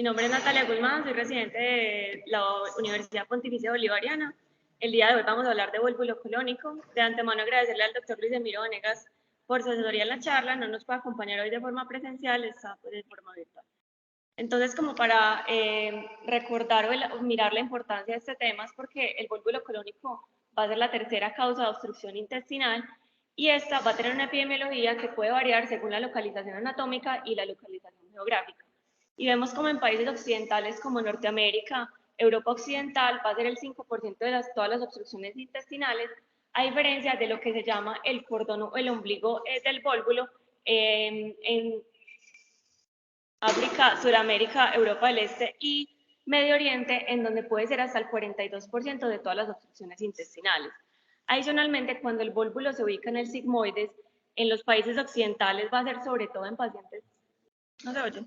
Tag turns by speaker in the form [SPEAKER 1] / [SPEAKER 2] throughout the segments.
[SPEAKER 1] nombre es Natalia Guzmán, soy residente de la Universidad Pontificia Bolivariana. El día de hoy vamos a hablar de volvulo colónico. De antemano agradecerle al doctor Luis Emiro Vanegas por su asesoría en la charla. No nos puede acompañar hoy de forma presencial, está de forma virtual. Entonces, como para recordar o mirar la importancia de este tema, es porque el volvulo colónico va a ser la tercera causa de obstrucción intestinal y esta va a tener una epidemiología que puede variar según la localización anatómica y la localización geográfica. Y vemos como en países occidentales como Norteamérica, Europa Occidental, va a ser el 5% de todas las obstrucciones intestinales, a diferencia de lo que se llama el cordón o el ombligo del vólvulo en África, Sudamérica, Europa del Este y Medio Oriente, en donde puede ser hasta el 42% de todas las obstrucciones intestinales. Adicionalmente, cuando el vólvulo se ubica en el sigmoides, en los países occidentales va a ser sobre todo en pacientes... ¿No se oye?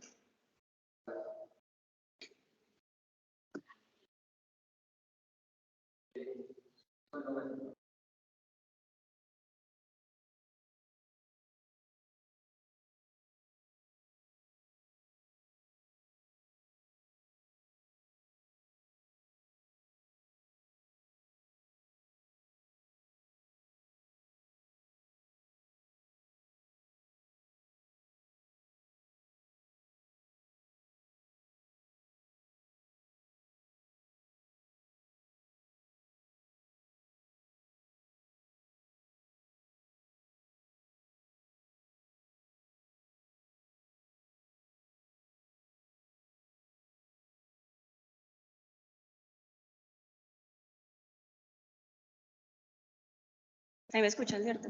[SPEAKER 1] Ahí me escuchan, ¿cierto?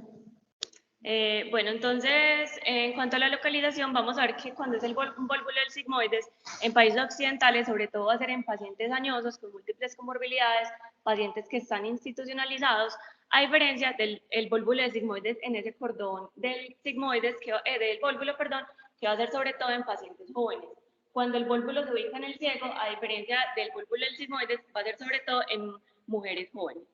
[SPEAKER 1] Bueno, entonces, en cuanto a la localización, vamos a ver que cuando es un vólvulo del sigmoides, en países occidentales, sobre todo va a ser en pacientes añosos con múltiples comorbilidades, pacientes que están institucionalizados, a diferencia del vólvulo del sigmoides en ese cordón del sigmoides, del vólvulo, perdón, que va a ser sobre todo en pacientes jóvenes. Cuando el vólvulo se ubica en el ciego, a diferencia del vólvulo del sigmoides, va a ser sobre todo en mujeres jóvenes.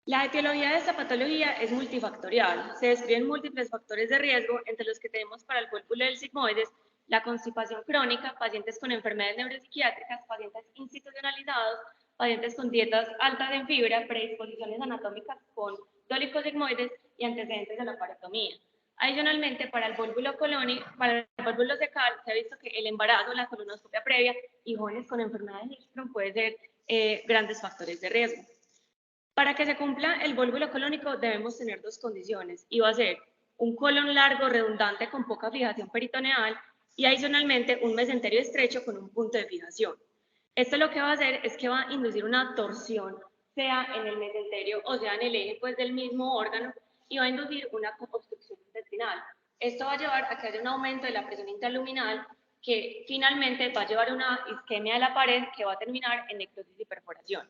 [SPEAKER 1] La etiología de esta patología es multifactorial. Se describen múltiples factores de riesgo, entre los que tenemos para el vólvulo del sigmoides la constipación crónica, pacientes con enfermedades neuropsiquiátricas, pacientes institucionalizados, pacientes con dietas altas en fibra, predisposiciones anatómicas con dólicos sigmoides y antecedentes de la parotomía. Adicionalmente, para el vólvulo colónico, para el vólvulo secal, se ha visto que el embarazo, la colonoscopia previa y jóvenes con enfermedades de Hirschsprung pueden ser grandes factores de riesgo. Para que se cumpla el vólvulo colónico debemos tener dos condiciones y va a ser un colon largo redundante con poca fijación peritoneal y adicionalmente un mesenterio estrecho con un punto de fijación. Esto lo que va a hacer es que va a inducir una torsión, sea en el mesenterio o sea en el eje pues, del mismo órgano y va a inducir una obstrucción intestinal. Esto va a llevar a que haya un aumento de la presión intraluminal que finalmente va a llevar a una isquemia de la pared que va a terminar en necrosis y perforación.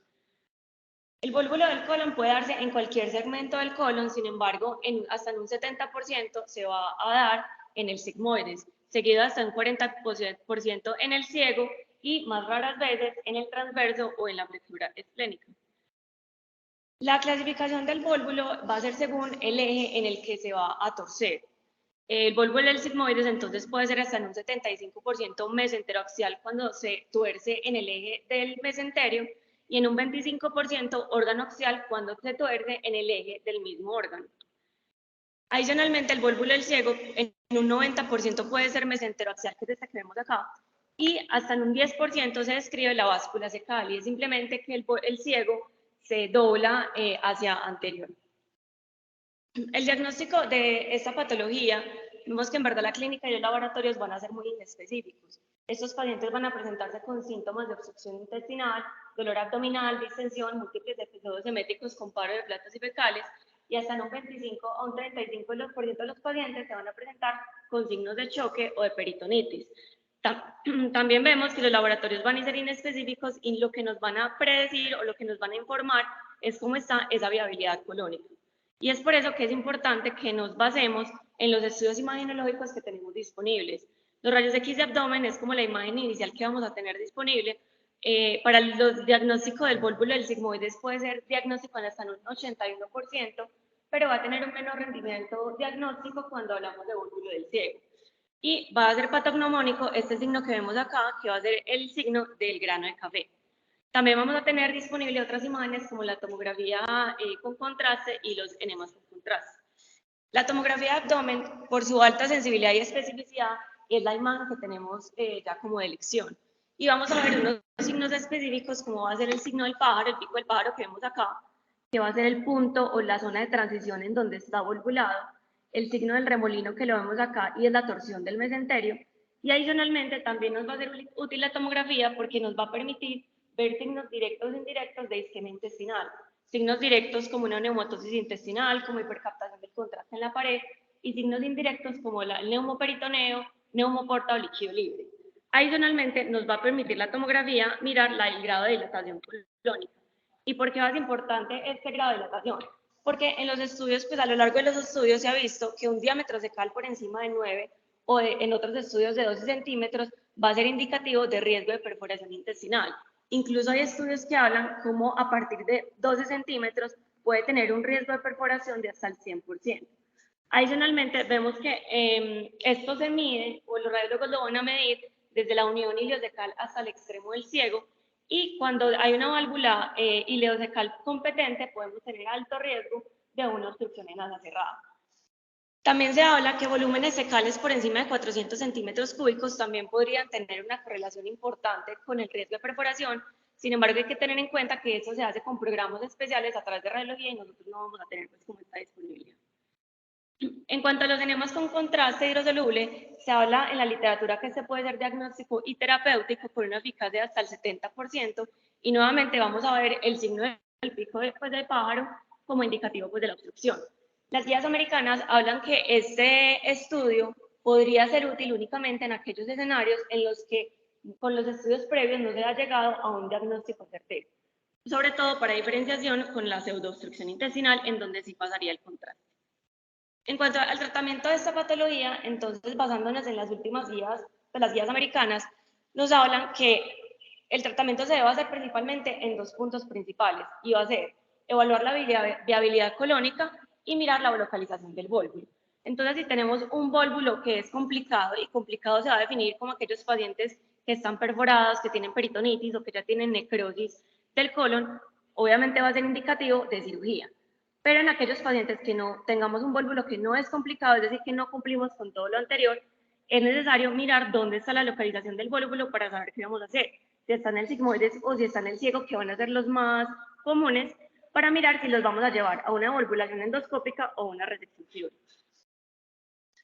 [SPEAKER 1] El vólvulo del colon puede darse en cualquier segmento del colon, sin embargo, hasta en un 70% se va a dar en el sigmoides, seguido hasta un 40% en el ciego y más raras veces en el transverso o en la flexura esplénica. La clasificación del vólvulo va a ser según el eje en el que se va a torcer. El vólvulo del sigmoides entonces puede ser hasta en un 75% mesentero axial cuando se tuerce en el eje del mesenterio y en un 25% órgano axial cuando se tuerce en el eje del mismo órgano. Adicionalmente, el vólvulo del ciego en un 90% puede ser mesentero axial, que es esta que vemos acá, y hasta en un 10% se describe la báscula secal, y es simplemente que el ciego se dobla hacia anterior. El diagnóstico de esta patología, vemos que en verdad la clínica y los laboratorios van a ser muy inespecíficos. Estos pacientes van a presentarse con síntomas de obstrucción intestinal, dolor abdominal, distensión, múltiples episodios eméticos con paro de platos y fecales, y hasta en un 25 a un 35% de los pacientes se van a presentar con signos de choque o de peritonitis. También vemos que los laboratorios van a ser inespecíficos y lo que nos van a predecir o lo que nos van a informar es cómo está esa viabilidad colónica. Y es por eso que es importante que nos basemos en los estudios imaginológicos que tenemos disponibles. Los rayos X de abdomen es como la imagen inicial que vamos a tener disponible. Para el diagnóstico del vólvulo del sigmoides puede ser diagnóstico hasta en un 81%, pero va a tener un menor rendimiento diagnóstico cuando hablamos de vólvulo del ciego. y va a ser patognomónico este signo que vemos acá, que va a ser el signo del grano de café. También vamos a tener disponible otras imágenes como la tomografía con contraste y los enemas con contraste. La tomografía de abdomen, por su alta sensibilidad y especificidad, es la imagen que tenemos ya como de elección. Y vamos a ver unos signos específicos, como va a ser el signo del pájaro, el pico del pájaro que vemos acá, que va a ser el punto o la zona de transición en donde está volvulado, el signo del remolino que lo vemos acá y es la torsión del mesenterio. Y adicionalmente también nos va a ser útil la tomografía porque nos va a permitir ver signos directos e indirectos de isquemia intestinal. Signos directos como una neumatosis intestinal, como hipercaptación del contraste en la pared, y signos indirectos como el neumoperitoneo, neumoporta o líquido libre. Adicionalmente, nos va a permitir la tomografía mirar el grado de dilatación colónica. ¿Y por qué es importante este grado de dilatación? Porque en los estudios, pues a lo largo de los estudios se ha visto que un diámetro secal por encima de 9 o en otros estudios de 12 centímetros va a ser indicativo de riesgo de perforación intestinal. Incluso hay estudios que hablan como a partir de 12 centímetros puede tener un riesgo de perforación de hasta el 100%. Adicionalmente, vemos que esto se mide, o los radiólogos lo van a medir desde la unión ileocecal hasta el extremo del ciego, y cuando hay una válvula ileocecal competente, podemos tener alto riesgo de una obstrucción en asa cerrada. También se habla que volúmenes cecales por encima de 400 centímetros cúbicos también podrían tener una correlación importante con el riesgo de perforación. Sin embargo, hay que tener en cuenta que eso se hace con programas especiales a través de radiología y nosotros no vamos a tener pues como esta disponibilidad. En cuanto a los enemas con contraste hidrosoluble, se habla en la literatura que este puede ser diagnóstico y terapéutico con una eficacia de hasta el 70%, y nuevamente vamos a ver el signo del pico del pájaro como indicativo pues, de la obstrucción. Las guías americanas hablan que este estudio podría ser útil únicamente en aquellos escenarios en los que con los estudios previos no se ha llegado a un diagnóstico certero, sobre todo para diferenciación con la pseudoobstrucción intestinal, en donde sí pasaría el contraste. En cuanto al tratamiento de esta patología, entonces basándonos en las últimas guías, de las guías americanas, nos hablan que el tratamiento se debe hacer principalmente en dos puntos principales, y va a ser evaluar la viabilidad colónica y mirar la localización del vólvulo. Entonces, si tenemos un vólvulo que es complicado, y complicado se va a definir como aquellos pacientes que están perforados, que tienen peritonitis o que ya tienen necrosis del colon, obviamente va a ser indicativo de cirugía. Pero en aquellos pacientes que no tengamos un vólvulo que no es complicado, es decir, que no cumplimos con todo lo anterior, es necesario mirar dónde está la localización del vólvulo para saber qué vamos a hacer. Si está en el sigmoides o si está en el ciego, que van a ser los más comunes, para mirar si los vamos a llevar a una volvulación endoscópica o una resección quirúrgica.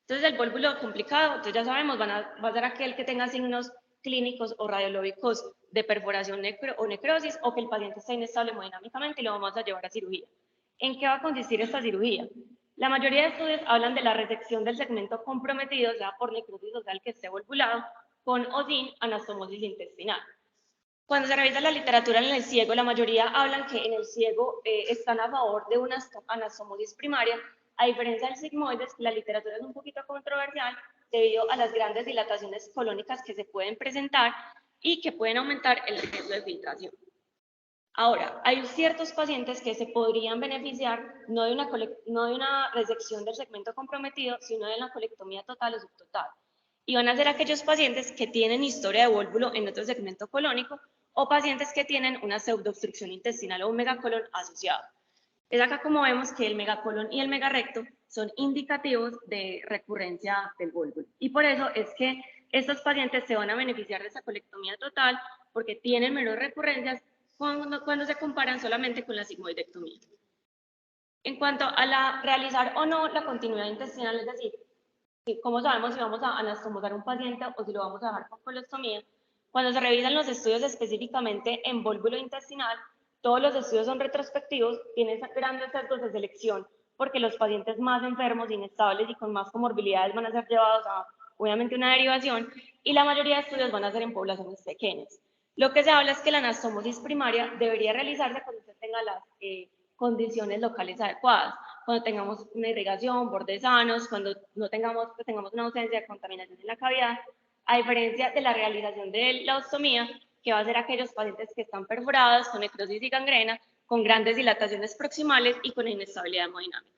[SPEAKER 1] Entonces, el vólvulo complicado, entonces ya sabemos, va a ser aquel que tenga signos clínicos o radiológicos de perforación o necrosis, o que el paciente está inestable hemodinámicamente y lo vamos a llevar a cirugía. ¿En qué va a consistir esta cirugía? La mayoría de estudios hablan de la resección del segmento comprometido, sea por necrosis o sea el que esté volvulado, con o sin anastomosis intestinal. Cuando se revisa la literatura en el ciego, la mayoría hablan que en el ciego están a favor de una anastomosis primaria, a diferencia del sigmoides. La literatura es un poquito controversial debido a las grandes dilataciones colónicas que se pueden presentar y que pueden aumentar el riesgo de filtración. Ahora, hay ciertos pacientes que se podrían beneficiar no de una resección del segmento comprometido, sino de la colectomía total o subtotal. Y van a ser aquellos pacientes que tienen historia de vólvulo en otro segmento colónico o pacientes que tienen una pseudoobstrucción intestinal o un megacolon asociado. Es acá como vemos que el megacolon y el megarrecto son indicativos de recurrencia del vólvulo. Y por eso es que estos pacientes se van a beneficiar de esa colectomía total porque tienen menos recurrencias cuando se comparan solamente con la sigmoidectomía. En cuanto a realizar o no la continuidad intestinal, es decir, ¿cómo sabemos si vamos a anastomosar un paciente o si lo vamos a dejar con colostomía? Cuando se revisan los estudios específicamente en vólvulo intestinal, todos los estudios son retrospectivos, tienen grandes sesgos de selección, porque los pacientes más enfermos, inestables y con más comorbilidades van a ser llevados a, obviamente, una derivación, y la mayoría de estudios van a ser en poblaciones pequeñas. Lo que se habla es que la anastomosis primaria debería realizarse cuando usted tenga las condiciones locales adecuadas, cuando tengamos una irrigación, bordes sanos, cuando no tengamos una ausencia de contaminación en la cavidad, a diferencia de la realización de la ostomía, que va a ser aquellos pacientes que están perforados con necrosis y gangrena, con grandes dilataciones proximales y con inestabilidad hemodinámica.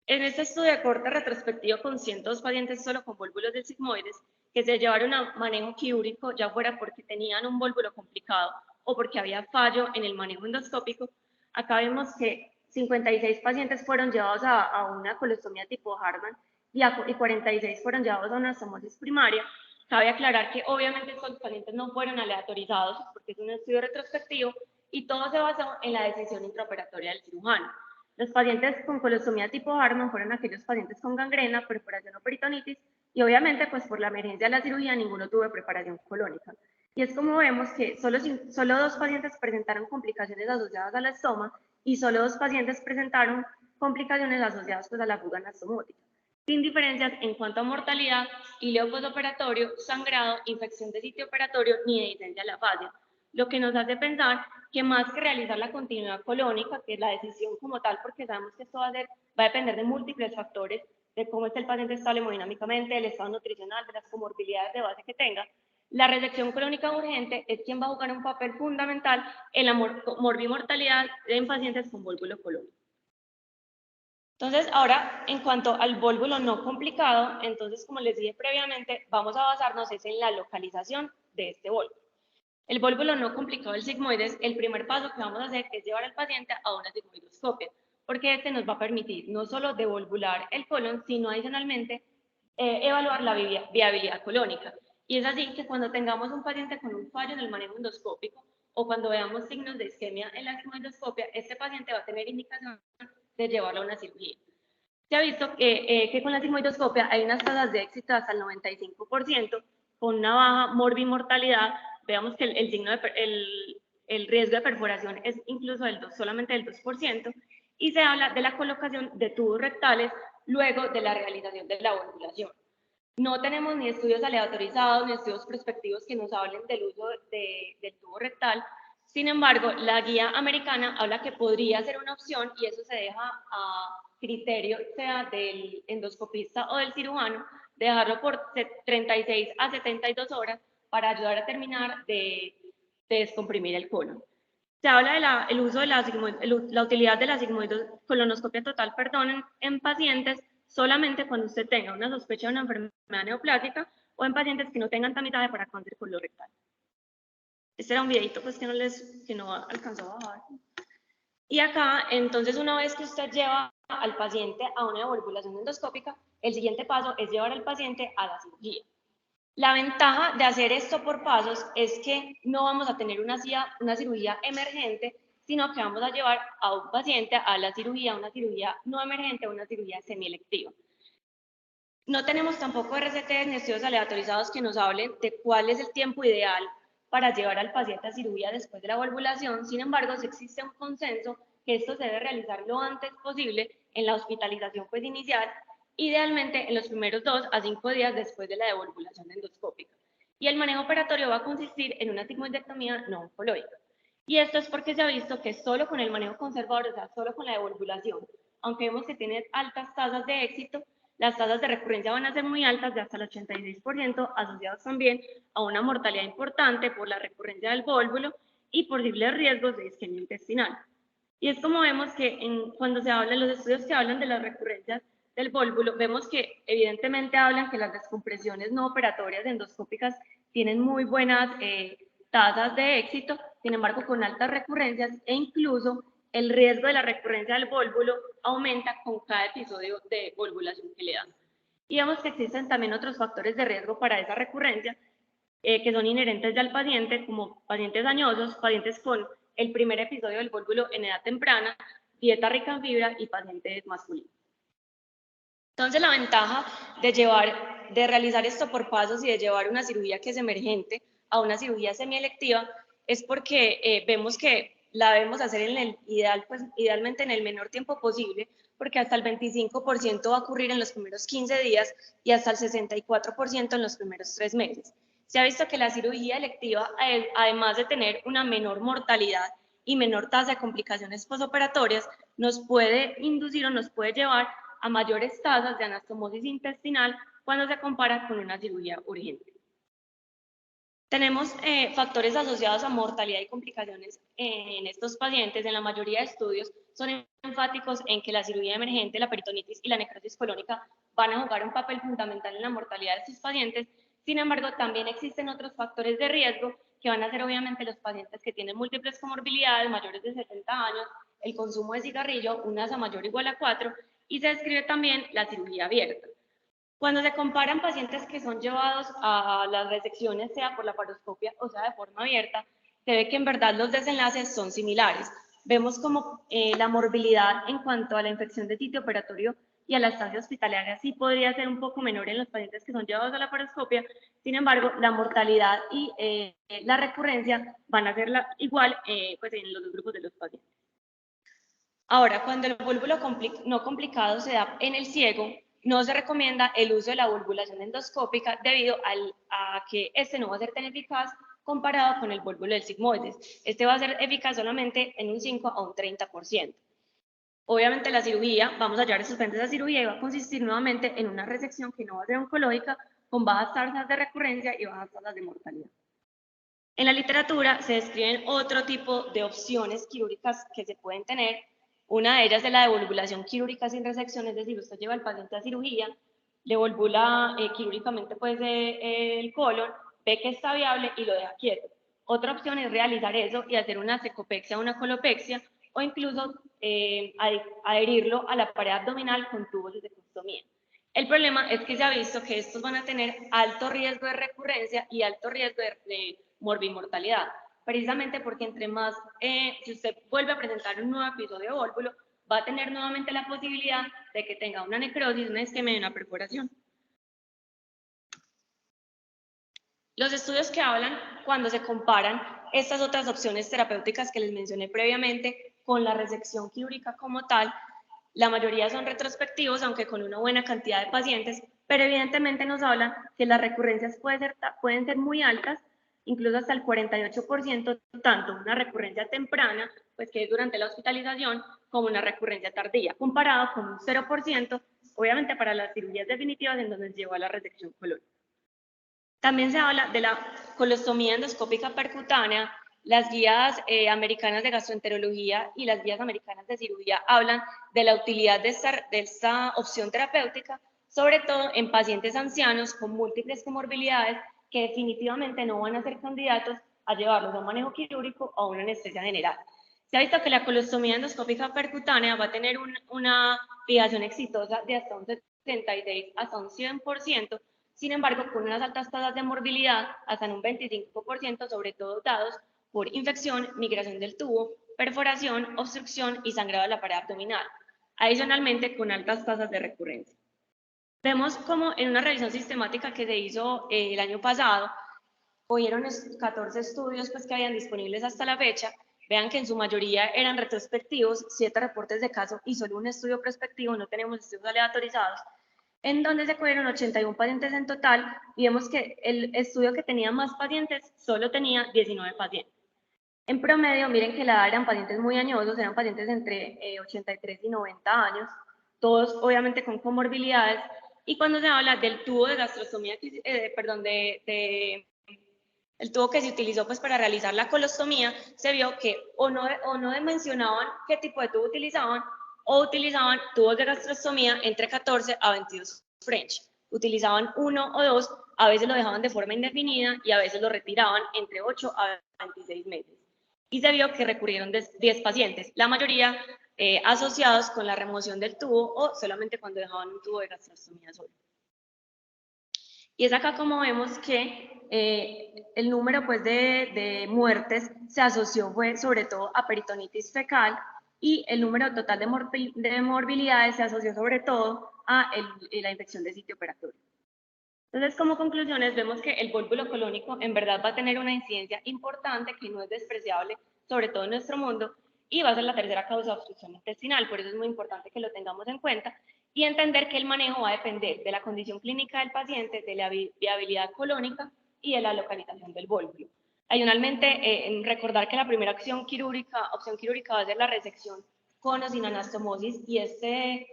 [SPEAKER 1] En este estudio de corte retrospectivo con 102 pacientes solo con vólvulos del sigmoides, que se llevaron a manejo quirúrgico, ya fuera porque tenían un vólvulo complicado o porque había fallo en el manejo endoscópico, acá vemos que 56 pacientes fueron llevados a una colostomía tipo Hartmann y 46 fueron llevados a una estomosis primaria. Cabe aclarar que obviamente estos pacientes no fueron aleatorizados porque es un estudio retrospectivo y todo se basó en la decisión intraoperatoria del cirujano. Los pacientes con colostomía tipo Hartmann fueron aquellos pacientes con gangrena, perforación o peritonitis y obviamente pues por la emergencia de la cirugía ninguno tuvo preparación colónica. Y es como vemos que solo 2 pacientes presentaron complicaciones asociadas al estoma y solo 2 pacientes presentaron complicaciones asociadas pues, a la fuga anastomótica, sin diferencias en cuanto a mortalidad, hileo postoperatorio, sangrado, infección de sitio operatorio ni de distensia a la fascia, lo que nos hace pensar que más que realizar la continuidad colónica, que es la decisión como tal, porque sabemos que esto va a depender de múltiples factores, de cómo está el paciente estable hemodinámicamente, del estado nutricional, de las comorbilidades de base que tenga, la resección colónica urgente es quien va a jugar un papel fundamental en la morbimortalidad en pacientes con vólvulo colónico. Entonces, ahora, en cuanto al vólvulo no complicado, entonces, como les dije previamente, vamos a basarnos en la localización de este vólvulo. El vólvulo no complicado del sigmoides, el primer paso que vamos a hacer es llevar al paciente a una sigmoidoscopia, porque este nos va a permitir no solo devolvular el colon, sino adicionalmente evaluar la viabilidad colónica. Y es así que cuando tengamos un paciente con un fallo en el manejo endoscópico o cuando veamos signos de isquemia en la sigmoidoscopia, este paciente va a tener indicación de llevarlo a una cirugía. Se ha visto que con la sigmoidoscopia hay unas tasas de éxito hasta el 95%, con una baja morbimortalidad. Veamos que el riesgo de perforación es incluso solamente del 2%, y se habla de la colocación de tubos rectales luego de la realización de la ovulación. No tenemos ni estudios aleatorizados ni estudios prospectivos que nos hablen del uso del tubo rectal. Sin embargo, la guía americana habla que podría ser una opción y eso se deja a criterio, sea del endoscopista o del cirujano, dejarlo por 36 a 72 horas para ayudar a terminar de descomprimir el colon. Se habla del uso de la utilidad de la colonoscopia total, perdón, en pacientes solamente cuando usted tenga una sospecha de una enfermedad neoplásica o en pacientes que no tengan tamizaje para cáncer colorectal. Este era un videito pues que no alcanzó a bajar. Y acá, entonces, una vez que usted lleva al paciente a una devolvulación endoscópica, el siguiente paso es llevar al paciente a la cirugía. La ventaja de hacer esto por pasos es que no vamos a tener una cirugía emergente, sino que vamos a llevar a un paciente a la cirugía, una cirugía no emergente, una cirugía semielectiva. No tenemos tampoco RCTs ni estudios aleatorizados que nos hablen de cuál es el tiempo ideal para llevar al paciente a cirugía después de la valvulación. Sin embargo, sí existe un consenso que esto se debe realizar lo antes posible en la hospitalización pues, inicial, idealmente en los primeros 2 a 5 días después de la devolvulación endoscópica. Y el manejo operatorio va a consistir en una sigmoidectomía no oncológica. Y esto es porque se ha visto que solo con el manejo conservador, o sea, solo con la devolvulación, aunque vemos que tiene altas tasas de éxito, las tasas de recurrencia van a ser muy altas, de hasta el 86%, asociadas también a una mortalidad importante por la recurrencia del vólvulo y posibles riesgos de isquemia intestinal. Y es como vemos que cuando se hablan, los estudios que hablan de las recurrencias del vólvulo, vemos que evidentemente hablan que las descompresiones no operatorias endoscópicas tienen muy buenas tasas de éxito, sin embargo con altas recurrencias e incluso el riesgo de la recurrencia del vólvulo aumenta con cada episodio de volvulación que le dan. Y vemos que existen también otros factores de riesgo para esa recurrencia que son inherentes ya al paciente, como pacientes dañosos, pacientes con el primer episodio del vólvulo en edad temprana, dieta rica en fibra y pacientes masculinos. Entonces, la ventaja de realizar esto por pasos y de llevar una cirugía que es emergente a una cirugía semielectiva es porque vemos que la debemos hacer idealmente en el menor tiempo posible, porque hasta el 25% va a ocurrir en los primeros 15 días y hasta el 64% en los primeros 3 meses. Se ha visto que la cirugía electiva, además de tener una menor mortalidad y menor tasa de complicaciones posoperatorias, nos puede inducir o nos puede llevar a mayores tasas de anastomosis intestinal cuando se compara con una cirugía urgente. Tenemos factores asociados a mortalidad y complicaciones en estos pacientes. En la mayoría de estudios son enfáticos en que la cirugía emergente, la peritonitis y la necrosis colónica van a jugar un papel fundamental en la mortalidad de estos pacientes. Sin embargo, también existen otros factores de riesgo que van a ser obviamente los pacientes que tienen múltiples comorbilidades, mayores de 70 años, el consumo de cigarrillo, una asa mayor o igual a 4, y se describe también la cirugía abierta. Cuando se comparan pacientes que son llevados a las resecciones, sea por la laparoscopia o sea de forma abierta, se ve que en verdad los desenlaces son similares. Vemos como la morbilidad en cuanto a la infección de sitio operatorio y a la estancia hospitalaria sí podría ser un poco menor en los pacientes que son llevados a la laparoscopia. Sin embargo, la mortalidad y la recurrencia van a ser igual pues en los dos grupos de los pacientes. Ahora, cuando el vólvulo no complicado se da en el ciego, no se recomienda el uso de la valvulación endoscópica debido a que este no va a ser tan eficaz comparado con el vólvulo del sigmoides. Este va a ser eficaz solamente en un 5 a un 30%. Obviamente la cirugía, vamos a llevar esos pacientes a cirugía y va a consistir nuevamente en una resección que no va a ser oncológica con bajas tasas de recurrencia y bajas tasas de mortalidad. En la literatura se describen otro tipo de opciones quirúrgicas que se pueden tener. Una de ellas es la devolvulación quirúrgica sin resección, es decir, usted lleva al paciente a cirugía, le volvula quirúrgicamente pues, el colon, ve que está viable y lo deja quieto. Otra opción es realizar eso y hacer una secopexia o una colopexia o incluso adherirlo a la pared abdominal con tubos de secostomía. El problema es que se ha visto que estos van a tener alto riesgo de recurrencia y alto riesgo de morbimortalidad, precisamente porque entre más, si usted vuelve a presentar un nuevo episodio de vólvulo, va a tener nuevamente la posibilidad de que tenga una necrosis, una isquemia y una perforación. Los estudios que hablan cuando se comparan estas otras opciones terapéuticas que les mencioné previamente con la resección quirúrgica como tal, la mayoría son retrospectivos, aunque con una buena cantidad de pacientes, pero evidentemente nos hablan que las recurrencias pueden ser muy altas, incluso hasta el 48%, tanto una recurrencia temprana, pues que es durante la hospitalización, como una recurrencia tardía, comparado con un 0%, obviamente para las cirugías definitivas en donde se llevó a la resección colónica. También se habla de la colostomía endoscópica percutánea. Las guías americanas de gastroenterología y las guías americanas de cirugía hablan de la utilidad de esta opción terapéutica, sobre todo en pacientes ancianos con múltiples comorbilidades que definitivamente no van a ser candidatos a llevarlos a un manejo quirúrgico o a una anestesia general. Se ha visto que la colostomía endoscópica percutánea va a tener una fijación exitosa de hasta un 76 hasta un 100%, sin embargo, con unas altas tasas de morbilidad, hasta en un 25%, sobre todo dados por infección, migración del tubo, perforación, obstrucción y sangrado de la pared abdominal, adicionalmente con altas tasas de recurrencia. Vemos como en una revisión sistemática que se hizo el año pasado, cogieron 14 estudios pues, que habían disponibles hasta la fecha, vean que en su mayoría eran retrospectivos, 7 reportes de caso y solo un estudio prospectivo, no tenemos estudios aleatorizados, en donde se cogieron 81 pacientes en total y vemos que el estudio que tenía más pacientes solo tenía 19 pacientes. En promedio, miren que la edad eran pacientes muy añosos, eran pacientes entre 83 y 90 años, todos obviamente con comorbilidades, y cuando se habla del tubo de gastrostomía, el tubo que se utilizó pues, para realizar la colostomía, se vio que o no mencionaban qué tipo de tubo utilizaban, o utilizaban tubos de gastrostomía entre 14 a 22 French. Utilizaban uno o dos, a veces lo dejaban de forma indefinida y a veces lo retiraban entre 8 a 26 meses. Y se vio que recurrieron 10 pacientes, la mayoría asociados con la remoción del tubo o solamente cuando dejaban un tubo de gastrostomía solo. Y es acá como vemos que el número pues, de muertes se asoció fue sobre todo a peritonitis fecal y el número total de morbilidades se asoció sobre todo a la infección de sitio operatorio. Entonces, como conclusiones, vemos que el vólvulo colónico en verdad va a tener una incidencia importante que no es despreciable, sobre todo en nuestro mundo, y va a ser la tercera causa de obstrucción intestinal. Por eso es muy importante que lo tengamos en cuenta y entender que el manejo va a depender de la condición clínica del paciente, de la viabilidad colónica y de la localización del vólvulo. Adicionalmente, recordar que la primera opción quirúrgica va a ser la resección con o sin anastomosis y esta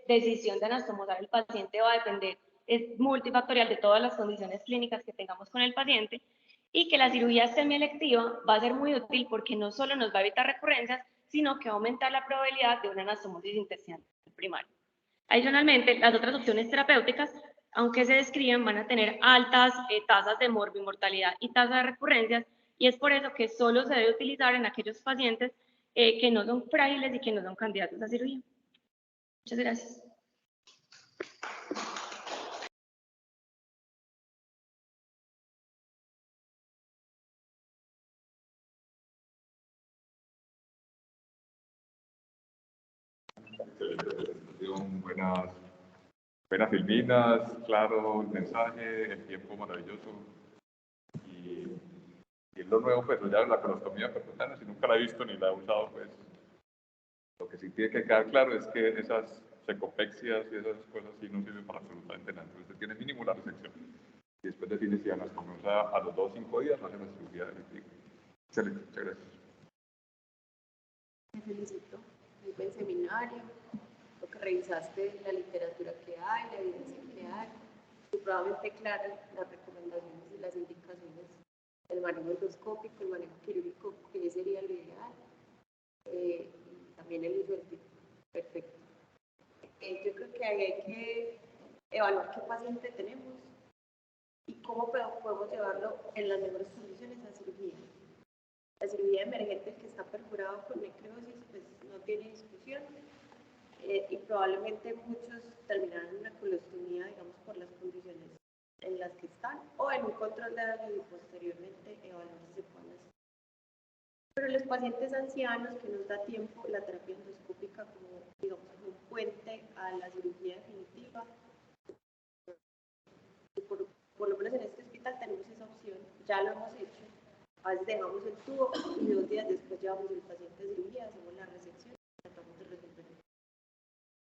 [SPEAKER 1] decisión de anastomosar el paciente va a depender, es multifactorial de todas las condiciones clínicas que tengamos con el paciente. y que la cirugía semielectiva va a ser muy útil porque no solo nos va a evitar recurrencias, sino que va a aumentar la probabilidad de una anastomosis intestinal primaria. Adicionalmente, las otras opciones terapéuticas, aunque se describen, van a tener altas tasas de morbimortalidad y tasas de recurrencias, y es por eso que solo se debe utilizar en aquellos pacientes que no son frágiles y que no son candidatos a cirugía. Muchas gracias.
[SPEAKER 2] Excelente presentación, buenas filminas, claro el mensaje, el tiempo maravilloso. Y es lo nuevo, pues ya la colostomía percutánea, si nunca la he visto ni la he usado, pues lo que sí tiene que quedar claro es que esas secopexias y esas cosas sí no sirven para absolutamente nada. Entonces usted tiene mínimo la resección. Y después define si anastomosa a los 2 o 5 días no hace la cirugía definitiva. Excelente, muchas gracias.
[SPEAKER 3] Me felicito, muy buen seminario, lo que revisaste la literatura que hay, la evidencia que hay, supremamente claras las recomendaciones y las indicaciones del manejo endoscópico, el manejo quirúrgico, que sería lo ideal, y también el uso del tipo. Perfecto. Yo creo que ahí hay que evaluar qué paciente tenemos y cómo podemos llevarlo en las mejores condiciones a cirugía. La cirugía emergente, el que está perforado con necrosis, pues no tiene discusión, y probablemente muchos terminarán en una colostomía, digamos, por las condiciones en las que están, o en un control de daño y posteriormente evaluar si se pueden hacer. Pero los pacientes ancianos, que nos da tiempo la terapia endoscópica como, digamos, como un puente a la cirugía definitiva, por lo menos en este hospital tenemos esa opción, ya lo hemos hecho. A veces dejamos el tubo y 2 días después llevamos el paciente a cirugía, hacemos la resección y tratamos de resolver.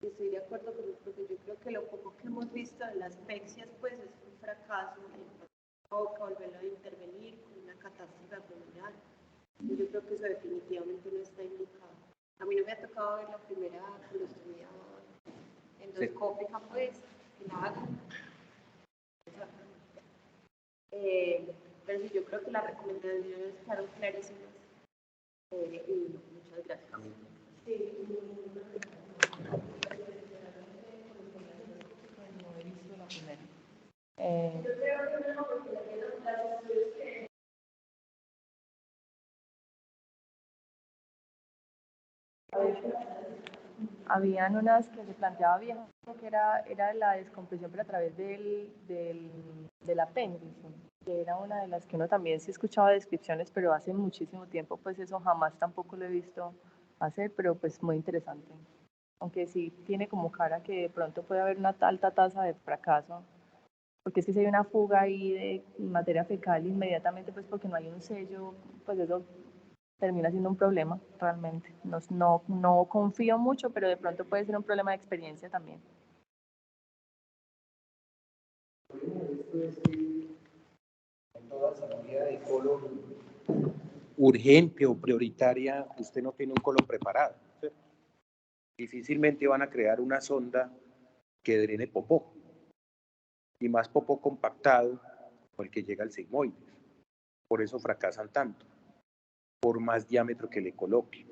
[SPEAKER 3] Estoy de acuerdo con el profe, yo creo que lo poco que hemos visto en las pexias pues es un fracaso, toca volverlo a intervenir con una catástrofe abdominal. Yo creo que eso definitivamente no está indicado. A mí no me ha tocado ver la primera colostomía endoscópica, pues, que la hagan. Pero sí, yo creo que las recomendaciones quedaron clarísimas. Y muchas gracias. Sí.
[SPEAKER 4] No he visto la primera. Habían unas que se planteaba bien, que era la descompresión, pero a través del apéndice, que era una de las que uno también sí escuchaba descripciones, pero hace muchísimo tiempo, pues eso jamás tampoco lo he visto hacer, pero pues muy interesante. Aunque sí tiene como cara que de pronto puede haber una alta tasa de fracaso, porque es que si hay una fuga ahí de materia fecal inmediatamente, pues porque no hay un sello, pues eso termina siendo un problema realmente. No confío mucho, pero de pronto puede ser un problema de experiencia también.
[SPEAKER 5] Esto es que en toda cirugía de colon urgente o prioritaria, usted no tiene un colon preparado, ¿cierto? Difícilmente van a crear una sonda que drene popó, y más popó compactado con el que llega al sigmoides. Por eso fracasan tanto, por más diámetro que le coloque.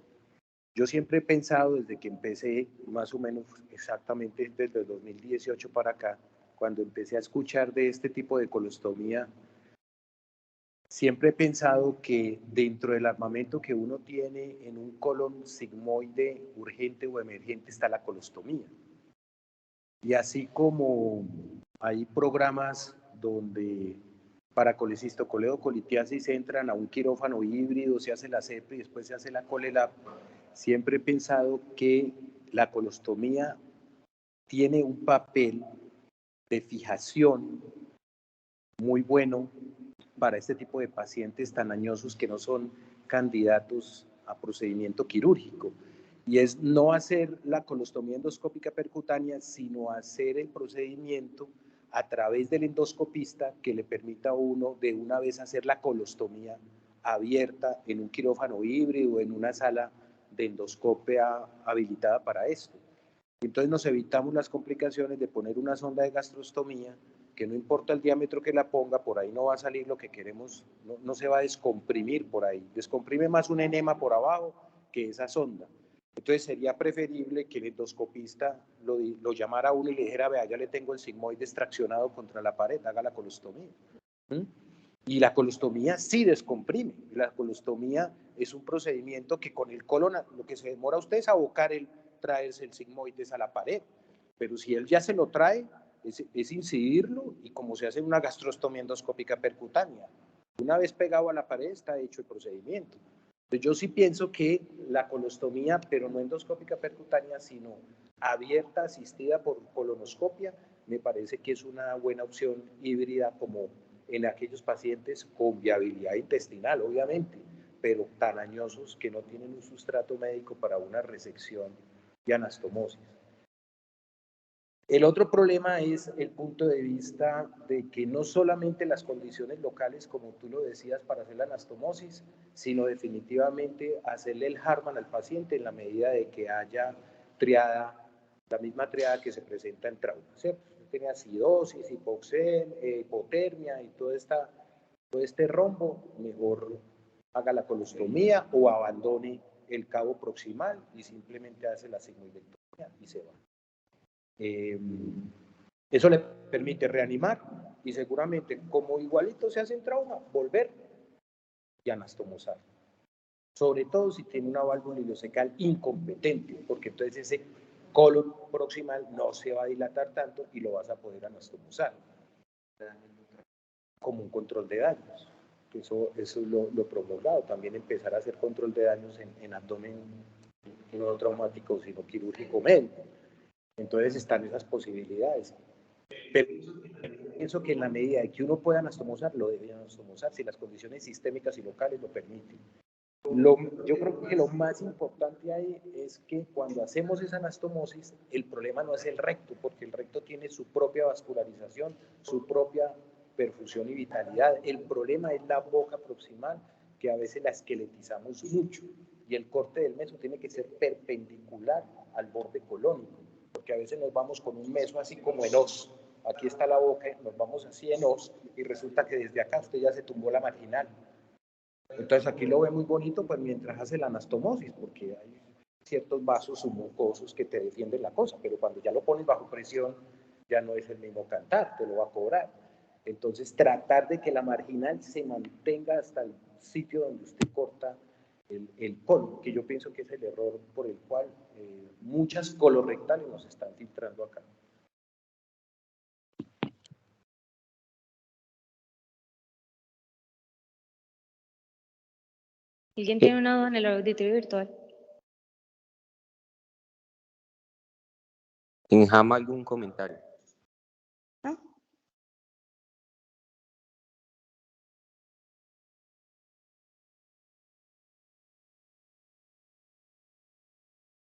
[SPEAKER 5] Yo siempre he pensado desde que empecé, más o menos exactamente desde el 2018 para acá, cuando empecé a escuchar de este tipo de colostomía, siempre he pensado que dentro del armamento que uno tiene en un colon sigmoide urgente o emergente está la colostomía. Y así como hay programas donde para colecistocoleocolitiasis entran a un quirófano híbrido, se hace la CEP y después se hace la COLELAP, siempre he pensado que la colostomía tiene un papel de fijación muy bueno para este tipo de pacientes tan añosos que no son candidatos a procedimiento quirúrgico. Y es no hacer la colostomía endoscópica percutánea, sino hacer el procedimiento a través del endoscopista que le permita a uno de una vez hacer la colostomía abierta en un quirófano híbrido, en una sala de endoscopia habilitada para esto. Entonces nos evitamos las complicaciones de poner una sonda de gastrostomía que no importa el diámetro que la ponga, por ahí no va a salir lo que queremos, no se va a descomprimir por ahí, descomprime más un enema por abajo que esa sonda. Entonces sería preferible que el endoscopista lo llamara a uno y le dijera, vea, ya le tengo el sigmoide extraccionado contra la pared, haga la colostomía. Y la colostomía sí descomprime. La colostomía es un procedimiento que con el colon, lo que se demora a usted es abocar traerse el sigmoides a la pared. Pero si él ya se lo trae, es incidirlo y como se hace una gastrostomía endoscópica percutánea. Una vez pegado a la pared está hecho el procedimiento. Entonces yo sí pienso que la colostomía, pero no endoscópica percutánea, sino abierta, asistida por colonoscopia, me parece que es una buena opción híbrida como en aquellos pacientes con viabilidad intestinal, obviamente, pero tan añosos que no tienen un sustrato médico para una resección y anastomosis. El otro problema es el punto de vista de que no solamente las condiciones locales, como tú lo decías, para hacer la anastomosis, sino definitivamente hacerle el Hartmann al paciente en la medida de que haya triada, la misma triada que se presenta en trauma, ¿cierto? Tiene acidosis, hipoxemia, hipotermia y todo este rombo, mejor haga la colostomía o abandone el cabo proximal y simplemente hace la sigmoidectomía y se va. Eso le permite reanimar y seguramente, como igualito se hace en trauma, volver y anastomosar. Sobre todo si tiene una válvula ileocecal incompetente, porque entonces ese colon proximal no se va a dilatar tanto y lo vas a poder anastomosar. Como un control de daños. Eso es lo promulgado. También empezar a hacer control de daños en abdomen no traumático, sino quirúrgico médico. Entonces están esas posibilidades. Pero pienso que en la medida de que uno pueda anastomosar, lo debe anastomosar si las condiciones sistémicas y locales lo permiten. Yo creo que lo más importante ahí es que cuando hacemos esa anastomosis, el problema no es el recto, porque el recto tiene su propia vascularización, su propia perfusión y vitalidad. El problema es la boca proximal, que a veces la esqueletizamos mucho, y el corte del meso tiene que ser perpendicular al borde colónico, porque a veces nos vamos con un meso así como en os. Aquí está la boca, nos vamos así en os, y resulta que desde acá usted ya se tumbó la marginal. Entonces aquí lo ve muy bonito pues mientras hace la anastomosis, porque hay ciertos vasos submucosos que te defienden la cosa, pero cuando ya lo pones bajo presión ya no es el mismo cantar, te lo va a cobrar. Entonces tratar de que la marginal se mantenga hasta el sitio donde usted corta el colon, que yo pienso que es el error por el cual muchas colorectales nos están filtrando acá.
[SPEAKER 1] ¿Alguien tiene una duda en el auditorio virtual?
[SPEAKER 6] En Jama algún comentario.